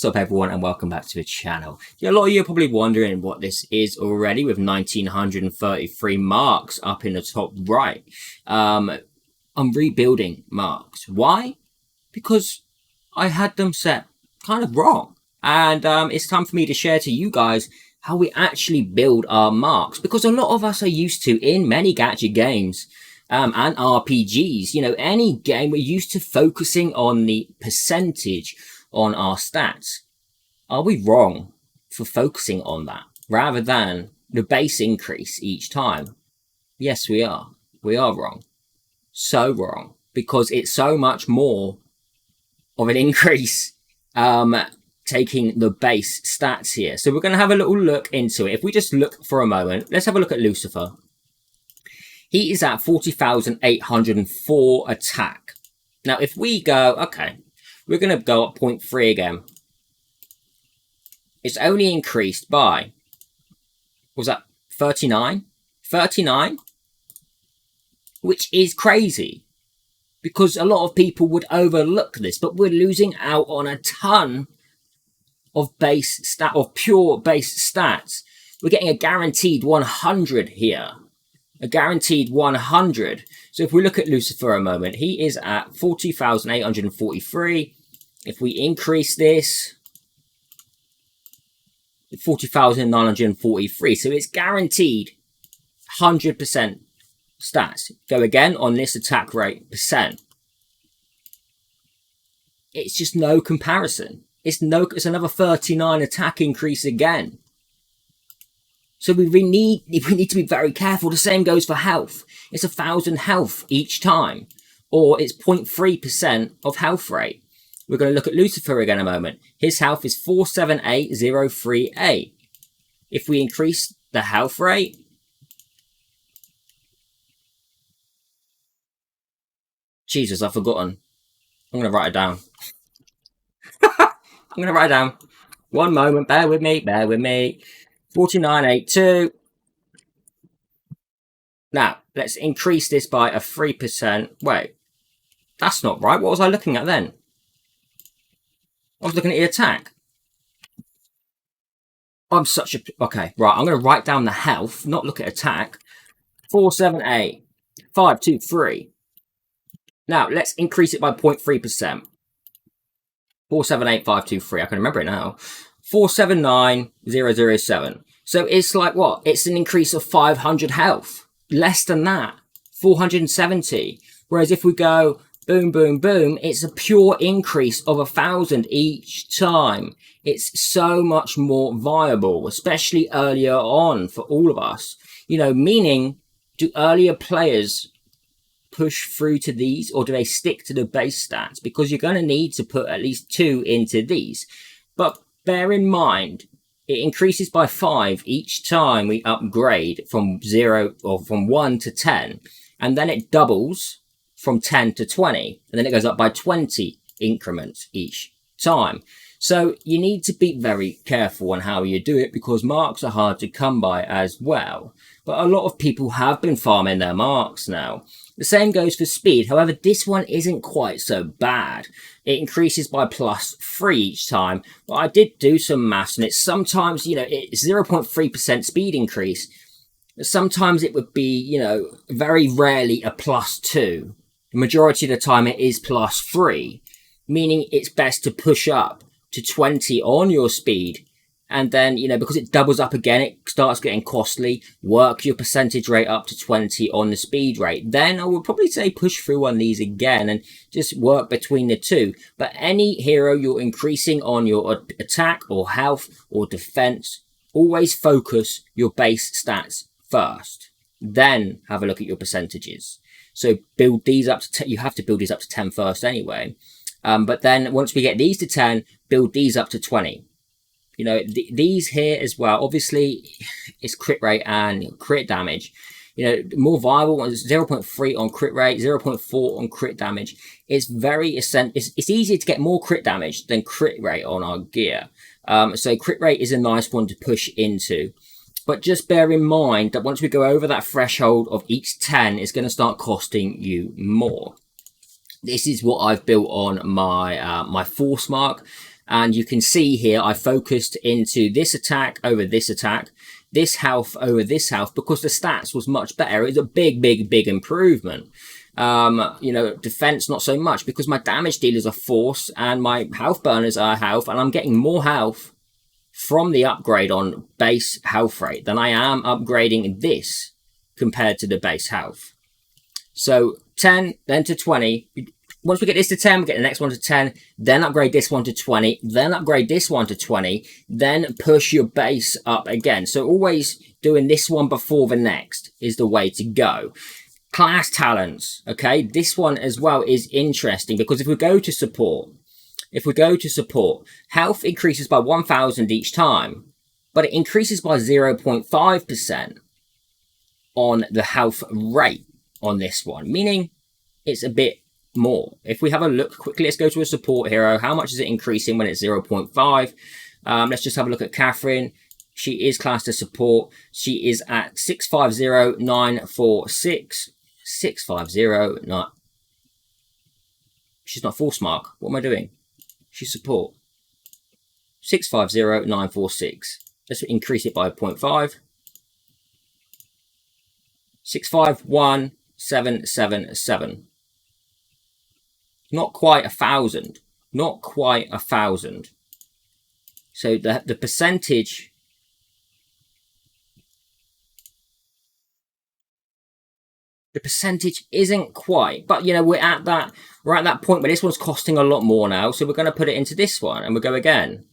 What's up everyone and welcome back to the channel. Yeah, a lot of you are probably wondering what this is already with 1933 marks up in the top right. I'm rebuilding marks. Why? Because I had them set kind of wrong. And it's time for me to share to you guys how we actually build our marks. Because a lot of us are used to, in many gacha games, and RPGs, you know, any game, we're used to focusing on the percentage on our stats. Are we wrong for focusing on that rather than the base increase each time? Yes, we are. We are wrong. So wrong. Because it's so much more of an increase taking the base stats here. So we're going to have a little look into it. If we just look for a moment, let's have a look at Lucifer. He is at 40,804 attack. Now, if we go, okay, we're going to go up 0.3 again. It's only increased by, what was that, 39? 39? Which is crazy. Because a lot of people would overlook this, but we're losing out on a ton of pure base stats. We're getting a guaranteed 100 here. A guaranteed 100. So if we look at Lucifer a moment, he is at 40,843. If we increase this, 40,943. So it's guaranteed 100% stats. Go again on this attack rate percent. It's just no comparison. It's another 39 attack increase again. So we need to be very careful. The same goes for health. It's 1,000 health each time, or it's 0.3% of health rate. We're going to look at Lucifer again in a moment. His health is 478,038. If we increase the health rate, Jesus, I've forgotten. I'm going to write it down. I'm going to write it down. One moment, bear with me, 4982. Now, let's increase this by a 3%. Wait, that's not right. What was I looking at then? I was looking at the attack. I'm such a... Okay, right. I'm going to write down the health, not look at attack. 478,523. Now, let's increase it by 0.3%. 478,523. I can remember it now. 479,007. So it's like what? It's an increase of 500 health. Less than that. 470. Whereas if we go boom, boom, boom, it's a pure increase of 1,000 each time. It's so much more viable, especially earlier on for all of us. You know, meaning, do earlier players push through to these, or do they stick to the base stats? Because you're going to need to put at least 2 into these. But bear in mind, it increases by 5 each time we upgrade from 0 or from 1 to 10. And then it doubles from 10 to 20. And then it goes up by 20 increments each time. So you need to be very careful on how you do it, because marks are hard to come by as well. But a lot of people have been farming their marks now. The same goes for speed. However, this one isn't quite so bad. It increases by +3 each time. But I did do some maths, and it's sometimes, you know, it's 0.3% speed increase. Sometimes it would be, you know, very rarely a +2. The majority of the time it is +3, meaning it's best to push up to 20 on your speed. And then, you know, because it doubles up again, it starts getting costly. Work your percentage rate up to 20 on the speed rate. Then I would probably say push through on these again and just work between the two. But any hero you're increasing on your attack or health or defense, always focus your base stats first. Then have a look at your percentages. So build these up to you have to build these up to 10 first anyway. But then once we get these to 10, build these up to 20. You know, these here as well, obviously, it's crit rate and crit damage. You know, more viable ones, 0.3 on crit rate, 0.4 on crit damage. It's very essential. It's easier to get more crit damage than crit rate on our gear. So crit rate is a nice one to push into. But just bear in mind that once we go over that threshold of each 10, it's going to start costing you more. This is what I've built on my my force mark. And you can see here, I focused into this attack over this attack, this health over this health, because the stats was much better. It was a big improvement. Defense not so much, because my damage dealers are force and my health burners are health, and I'm getting more health from the upgrade on base health rate than I am upgrading this compared to the base health. So 10, then to 20. Once we get this to 10, we get the next one to 10, then upgrade this one to 20, then upgrade this one to 20, then push your base up again. So always doing this one before the next is the way to go. Class talents, okay? This one as well is interesting, because if we go to support, health increases by 1,000 each time, but it increases by 0.5% on the health rate on this one, meaning it's a bit more. If we have a look quickly, let's go to a support hero. How much is it increasing when it's 0.5? Let's just have a look at Catherine. She is classed as support. She is at 650946. 6509. She's not force mark. What am I doing? She's support. 650946. Let's increase it by 0.5. 651777. Not quite 1,000. Not quite 1,000. So the percentage. The percentage isn't quite, but we're at that point where this one's costing a lot more now. So we're going to put it into this one, and we'll go again.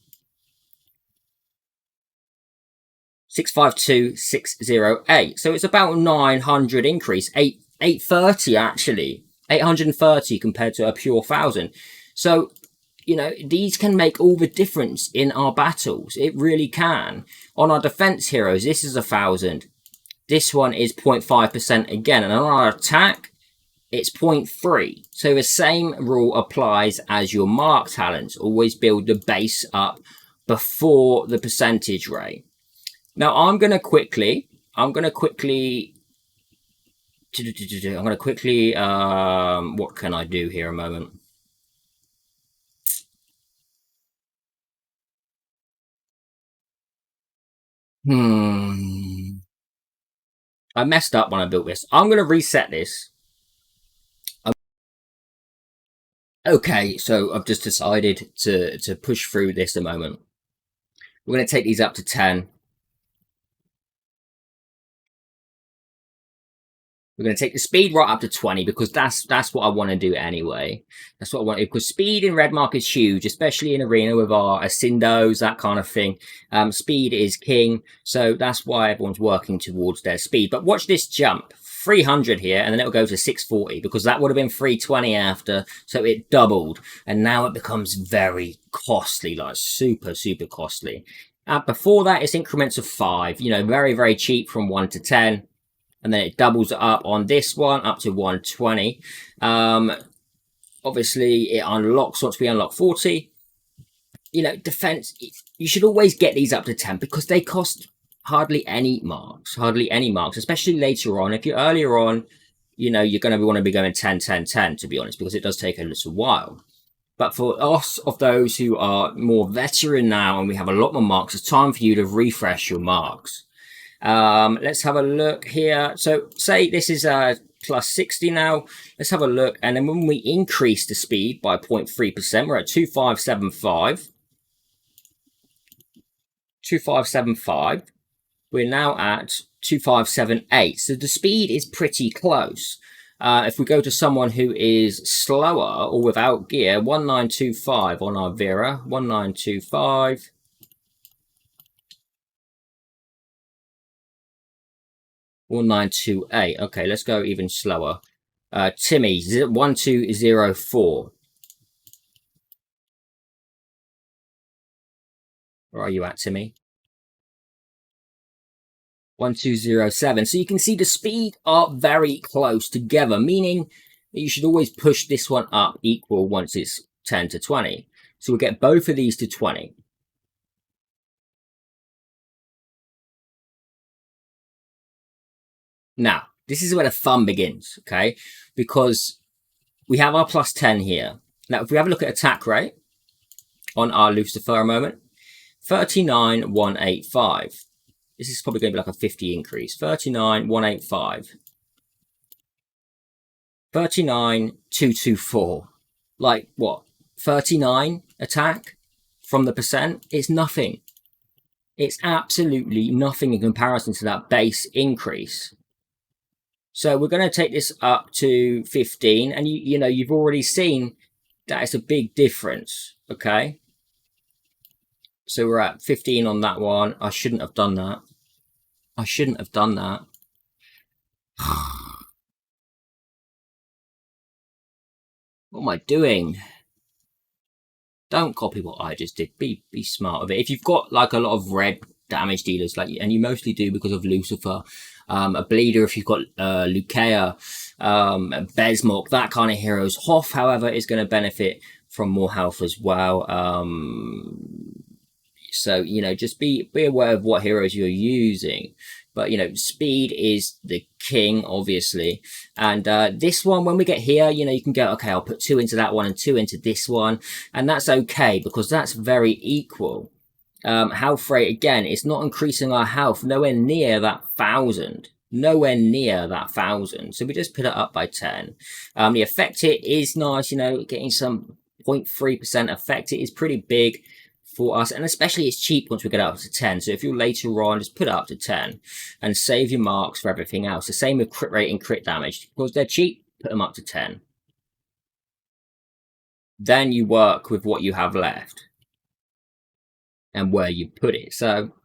652608. So it's about 900 increase. 830 actually. 830 compared to a pure 1,000. So, these can make all the difference in our battles. It really can. On our defense heroes, this is 1,000. This one is 0.5% again. And on our attack, it's 0.3. So the same rule applies as your mark talents. Always build the base up before the percentage rate. Now, I'm going to quickly, what can I do here a moment? I messed up when I built this. I'm going to reset this. Okay, so I've just decided to push through this a moment. We're going to take these up to 10. We're going to take the speed right up to 20, because that's what I want to do anyway. That's what I want, because speed in red mark is huge, especially in arena with our Ascendos, that kind of thing. Speed is king, so that's why everyone's working towards their speed. But watch this jump. 300 here, and then it'll go to 640, because that would have been 320 after, so it doubled, and now it becomes very costly, like super costly. Before that, it's increments of 5, very cheap from 1 to 10. And then it doubles it up on this one up to 120. Obviously, it unlocks once we unlock 40. Defense, you should always get these up to 10, because they cost hardly any marks, especially later on. If you're earlier on, you're going to want to be going 10, 10, 10, to be honest, because it does take a little while. But for us, of those who are more veteran now and we have a lot more marks, it's time for you to refresh your marks. Let's have a look here. So say this is plus 60 now. Let's have a look. And then when we increase the speed by 0.3%, we're at 2575. 2575. We're now at 2578. So the speed is pretty close. If we go to someone who is slower or without gear, 1925 on our Vera. 1925. 1928. Okay, let's go even slower. Timmy, 1204. Where are you at, Timmy? 1207. So you can see the speed are very close together, meaning that you should always push this one up equal once it's 10 to 20. So we'll get both of these to 20. Now, this is where the fun begins, okay? Because we have our plus 10 here. Now, if we have a look at attack rate, on our Lucifer a moment. 39,185. This is probably going to be like a 50 increase. 39,185. 39,224. Like what? 39 attack from the percent? It's nothing. It's absolutely nothing in comparison to that base increase. So we're going to take this up to 15, and you've already seen that it's a big difference. Okay. So we're at 15 on that one. I shouldn't have done that. I shouldn't have done that. What am I doing? Don't copy what I just did. Be smart with it. If you've got like a lot of red damage dealers, like, and you mostly do because of Lucifer, a bleeder if you've got Lukea, Besmok, that kind of heroes. Hoff, however, is going to benefit from more health as well. So, just be aware of what heroes you're using. But, speed is the king, obviously. And this one, when we get here, you can go, okay, I'll put 2 into that one and 2 into this one. And that's okay, because that's very equal. Health rate, again, it's not increasing our health nowhere near that 1,000. Nowhere near that 1,000. So we just put it up by 10. The effect hit is nice, getting some 0.3% effect. It is pretty big for us, and especially it's cheap once we get up to 10. So if you're later on, just put it up to 10 and save your marks for everything else. The same with crit rate and crit damage. Because they're cheap, put them up to 10. Then you work with what you have left and where you put it. So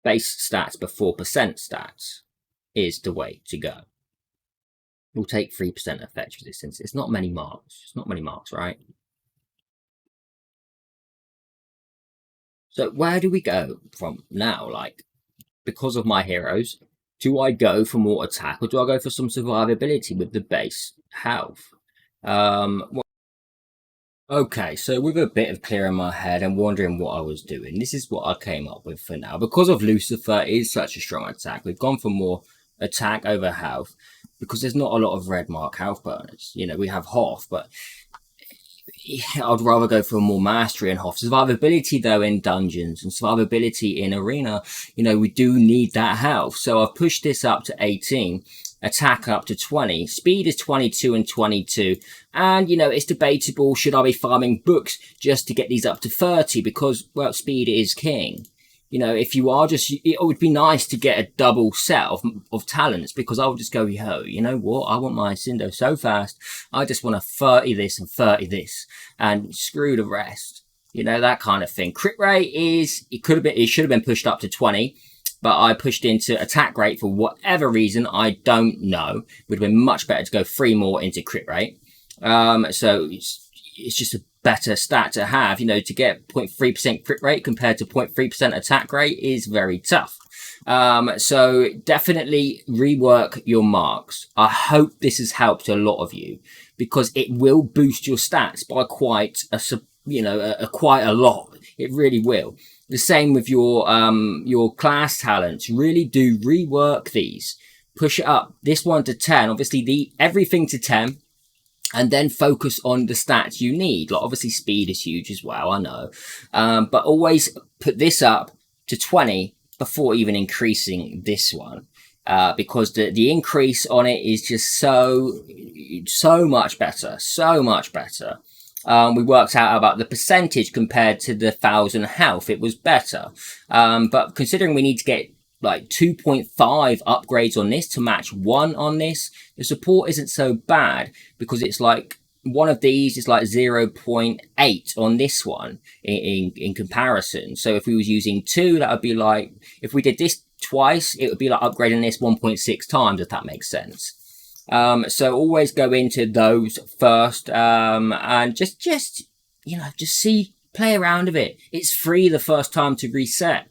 base stats before percent stats is the way to go. We'll take 3% effect resistance. It's not many marks. It's not many marks, right? So where do we go from now? Like, because of my heroes, do I go for more attack or do I go for some survivability with the base health? Okay, so with a bit of clear in my head and wondering what I was doing, this is what I came up with for now. Because of Lucifer is such a strong attack, we've gone for more attack over health because there's not a lot of red mark health burners. We have Hoff, but I'd rather go for more mastery and Hoff. Survivability, though, in dungeons and survivability in arena, we do need that health. So I've pushed this up to 18, attack up to 20. Speed is 22 and 22. And, it's debatable, should I be farming books just to get these up to 30? Because, well, speed is king. If you are it would be nice to get a double set of talents, because I would just go, you know what? I want my Cindo so fast. I just want to 30 this and 30 this and screw the rest. That kind of thing. Crit rate it should have been pushed up to 20, but I pushed into attack rate for whatever reason. I don't know. It would have been much better to go 3 more into crit rate. So it's just a better stat to have, to get 0.3% crit rate compared to 0.3% attack rate is very tough. So definitely rework your marks. I hope this has helped a lot of you, because it will boost your stats by quite a lot. It really will. The same with your class talents. Really do rework these. Push it up. This one to 10. Obviously, everything to 10. And then focus on the stats you need. Like, obviously, speed is huge as well, I know. But always put this up to 20 before even increasing this one. Because the increase on it is just so much better. So much better. We worked out about the percentage compared to the 1,000 health. It was better. But considering we need to get like 2.5 upgrades on this to match 1 on this, the support isn't so bad, because it's like one of these is like 0.8 on this one in comparison. So if we was using 2, that would be like, if we did this twice, it would be like upgrading this 1.6 times, if that makes sense. So always go into those first, and just see, play around with it. It's free the first time to reset.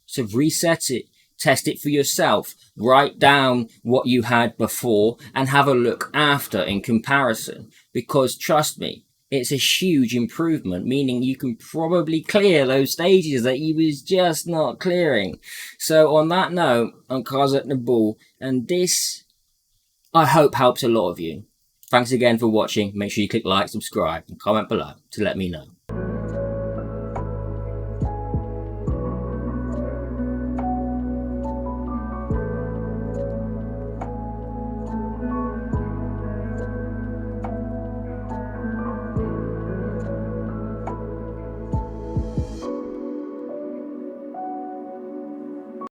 So reset it. Test it for yourself. Write down what you had before and have a look after in comparison. Because trust me, it's a huge improvement, meaning you can probably clear those stages that you was just not clearing. So on that note, I'm Kaz at the Ball, and this, I hope, helps a lot of you. Thanks again for watching. Make sure you click like, subscribe, and comment below to let me know.